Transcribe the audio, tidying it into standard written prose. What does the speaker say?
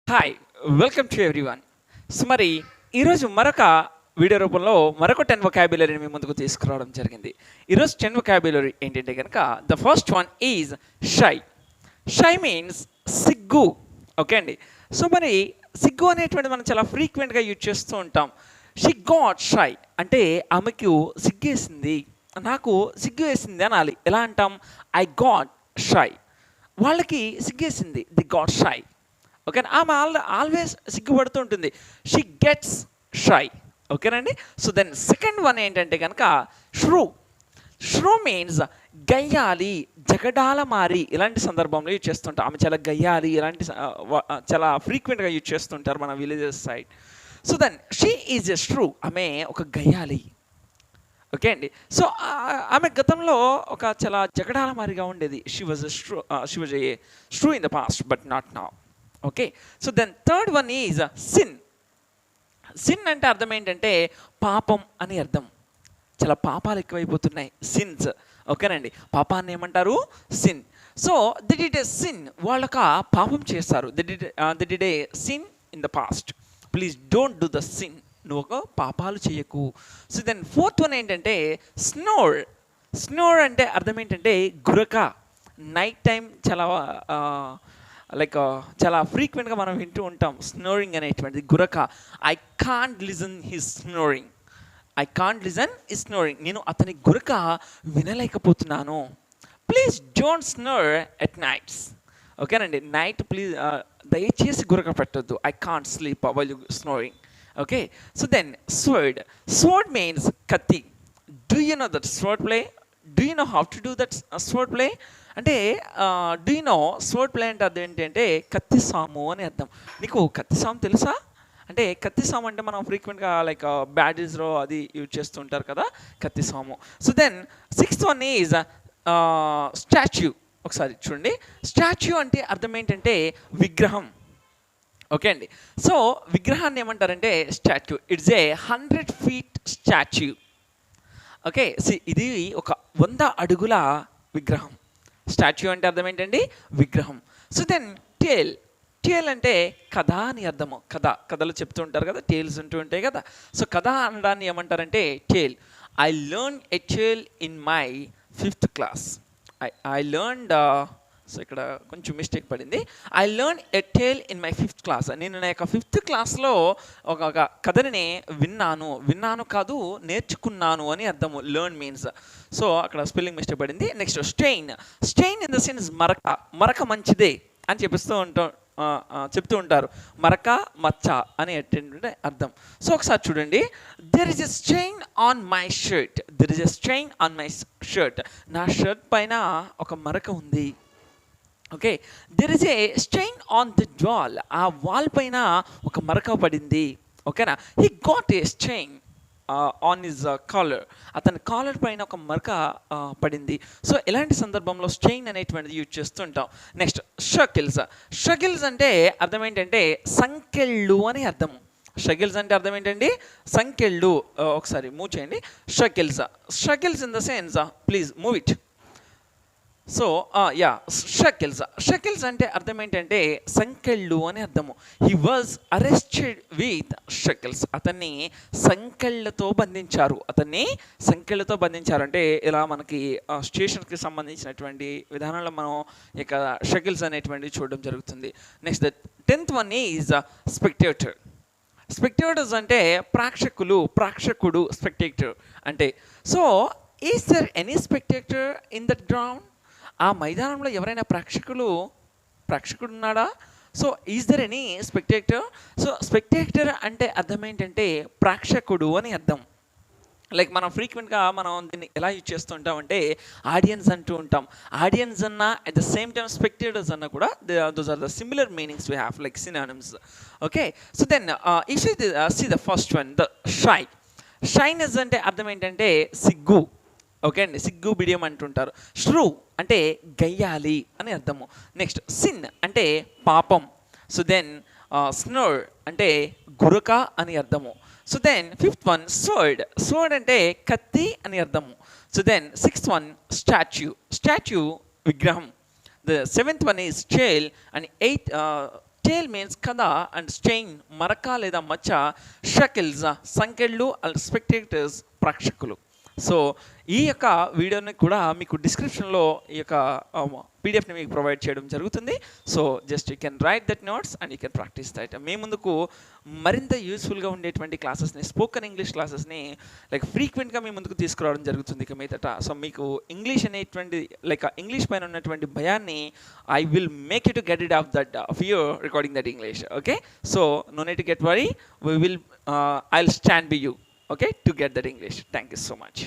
Hi, welcome to everyone. So మరి ఈరోజు మరొక వీడియో రూపంలో మరొక 10 వొకాబులరీని మీ ముందుకు తీసుకురావడం జరిగింది. ఈరోజు 10 వొకాబులరీ ఏంటంటే కనుక the first one is shy. Shy means సిగ్గు. ఓకే అండి. సో మరి సిగ్గు అనేటువంటిది మనం చాలా ఫ్రీక్వెంట్గా యూజ్ చేస్తూ ఉంటాం. షీ గాట్ షై అంటే ఆమెకు సిగ్గేసింది, నాకు సిగ్గు వేసింది అనాలి. ఎలా అంటాం? I got shy. వాళ్ళకి సిగ్గేసింది, ది గాట్ షై. ఓకేనా? ఆమె ఆల్వేస్ సిగ్గుపడుతూ ఉంటుంది. She gets shy. ఓకేనండి. సో దెన్ సెకండ్ వన్ ఏంటంటే కనుక ష్రూ. ష్రూ మీన్స్ గయ్యాలి, జగడాల మారి. ఇలాంటి సందర్భంలో యూజ్ చేస్తుంటాం. ఆమె చాలా గయ్యాలి, ఇలాంటి చాలా ఫ్రీక్వెంట్గా యూజ్ చేస్తుంటారు మన villages side. So then she is a shrew. ఆమె ఒక గయ్యాలి. ఓకే అండి. సో ఆమె గతంలో ఒక చాలా జగడాల మారిగా ఉండేది. She was a shrew in the past but not now. Okay. So then third one is sin. Sin అంటే అర్థం ఏంటంటే పాపం అని అర్థం. చాలా పాపాలు ఎక్కువైపోతున్నాయి, సిన్స్. ఓకేనండి. పాపాన్ని ఏమంటారు? Sin. So the did a sin. వాళ్ళొక పాపం చేస్తారు. The did a sin in the past. Please don't do the sin. నువ్వు ఒక పాపాలు చేయకు. సో దెన్ ఫోర్త్ వన్ ఏంటంటే స్నోర్. స్నోర్ అంటే అర్థం ఏంటంటే గురక. నైట్ టైం చాలా చాలా ఫ్రీక్వెంట్గా మనం వింటూ ఉంటాం స్నోరింగ్ అనేటువంటిది, గురక. I can't listen his snoring. I can't listen his snoring. నేను అతని గురక వినలేకపోతున్నాను. Please don't snore at nights. ఓకేనండి. నైట్ ప్లీజ్ దయచేసి గురక పెట్టద్దు. I can't sleep while you snoring. Okay. So then sword. Sword means కత్తి. Do you know that sword play? Do you know how to do that sword play? అంటే do you know sword play అంటే అర్థం ఏంటంటే కత్తి సాము అని అర్థం. నీకు కత్తి సాము తెలుసా? అంటే కత్తి సాము అంటే మనం ఫ్రీక్వెంట్గా బ్యాటిల్స్లో అది యూజ్ చేస్తూ ఉంటారు కదా, కత్తి సాము. So then sixth one is statue. ఒకసారి చూడండి. స్టాచ్యూ అంటే అర్థం ఏంటంటే విగ్రహం. ఓకే అండి. సో విగ్రహాన్ని ఏమంటారంటే statue. It's a 100 feet statue. Okay. ఇది ఒక 100 అడుగుల విగ్రహం. స్టాచ్యూ అంటే అర్థం ఏంటండి? విగ్రహం. సో దెన్ టేల్. టేల్ అంటే కథ అని అర్థము. కథలు చెప్తూ ఉంటారు కదా, టేల్స్ ఉంటూ ఉంటాయి కదా. సో కథ అనడాన్ని ఏమంటారంటే tale. I learn a tale in my 5th class. I learned so ఇక్కడ కొంచెం మిస్టేక్ పడింది. I learn a tale in my 5th class. నేను నా యొక్క 5th classలో ఒక కథని విన్నాను కాదు, నేర్చుకున్నాను అని అర్థము. Learn means. సో అక్కడ స్పెల్లింగ్ మిస్టేక్ పడింది. Next stain. Stain in the sense మరక. మరక మంచిదే అని చెప్తూ ఉంటారు. మరక, మచ్చ అని అర్థం. సో ఒకసారి చూడండి. There is a stain on my shirt. There is a stain on my shirt. నా షర్ట్ పైన ఒక మరక ఉంది. Okay. There is a stain on the wall. ఆ వాల్ పైన ఒక మరక పడింది. ఓకేనా. He got a stain on his collar. అతని కాలర్ పైన ఒక మరక పడింది. సో ఎలాంటి సందర్భంలో స్టెయిన్ అనేటువంటిది యూజ్ చేస్తుంటాం. నెక్స్ట్ షకిల్స్. షకిల్స్ అంటే అర్థం ఏంటంటే సంకెళ్ళు అని అర్థం. షకిల్స్ అంటే అర్థం ఏంటండి? సంకెళ్ళు. ఒకసారి మూవ్ చేయండి. Shackles. Shackles in the sense please move it. So shackles. Shackles అంటే అర్థం ఏంటంటే సంకెళ్ళు అని అర్థము. He was arrested with shackles. అతన్ని సంకెళ్ళతో బంధించారు. అంటే ఇలా మనకి స్టేషన్కి సంబంధించినటువంటి విధానంలో మనం ఇక షకిల్స్ అనేటువంటివి చూడడం జరుగుతుంది. Next the 10th one is spectator. Spectators అంటే ప్రాక్షకుడు స్పెక్టేటర్ అంటే. So is there any spectator in that ground? ఆ మైదానంలో ఎవరైనా ప్రేక్షకుడు ఉన్నాడా? So is there any spectator? So spectator అంటే అర్థం ఏంటంటే ప్రేక్షకుడు అని అర్థం. మనం ఫ్రీక్వెంట్గా దీన్ని ఎలా యూజ్ చేస్తూ ఉంటామంటే ఆడియన్స్ అంటూ ఉంటాం. ఆడియన్స్ అన్న at the same time spectators అన్న కూడా those are the similar meanings we have like synonyms. Okay. So then if you see the first one, the shy. Shyness అంటే అర్థం ఏంటంటే సిగ్గు. ఓకే అండి. సిగ్గు బిడియం అంటుంటారు. ష్రూ అంటే గయ్యాలి అని అర్థము. నెక్స్ట్ సిన్ అంటే పాపం. సో దెన్ స్నోర్ అంటే గురక అని అర్థము. So then 5th one sword. Sword అంటే కత్తి అని అర్థము. So then 6th one statue. విగ్రహం. The 7th one is tail, and tale means కథ అండ్ స్టెయిన్ మరక లేదా మచ్చ, షకిల్స్ సంకెళ్ళు అండ్ స్పెక్టేటర్స్ ప్రేక్షకులు. సో ఈ యొక్క వీడియోని కూడా మీకు డిస్క్రిప్షన్లో ఈ యొక్క పీడిఎఫ్ని మీకు ప్రొవైడ్ చేయడం జరుగుతుంది. So just you can write that notes and you can practise that. మీ ముందుకు మరింత యూస్ఫుల్గా ఉండేటువంటి క్లాసెస్ని, స్పోకెన్ ఇంగ్లీష్ క్లాసెస్ని లైక్ ఫ్రీక్వెంట్గా మీ ముందుకు తీసుకురావడం జరుగుతుంది ఇక మీదట. సో మీకు ఇంగ్లీష్ అనేటువంటి లైక్ ఇంగ్లీష్ పైన ఉన్నటువంటి భయాన్ని I will make you to get it off that fear recording that English. Okay, so no need to get worry, I will stand by you, okay, to get that English. Thank you so much.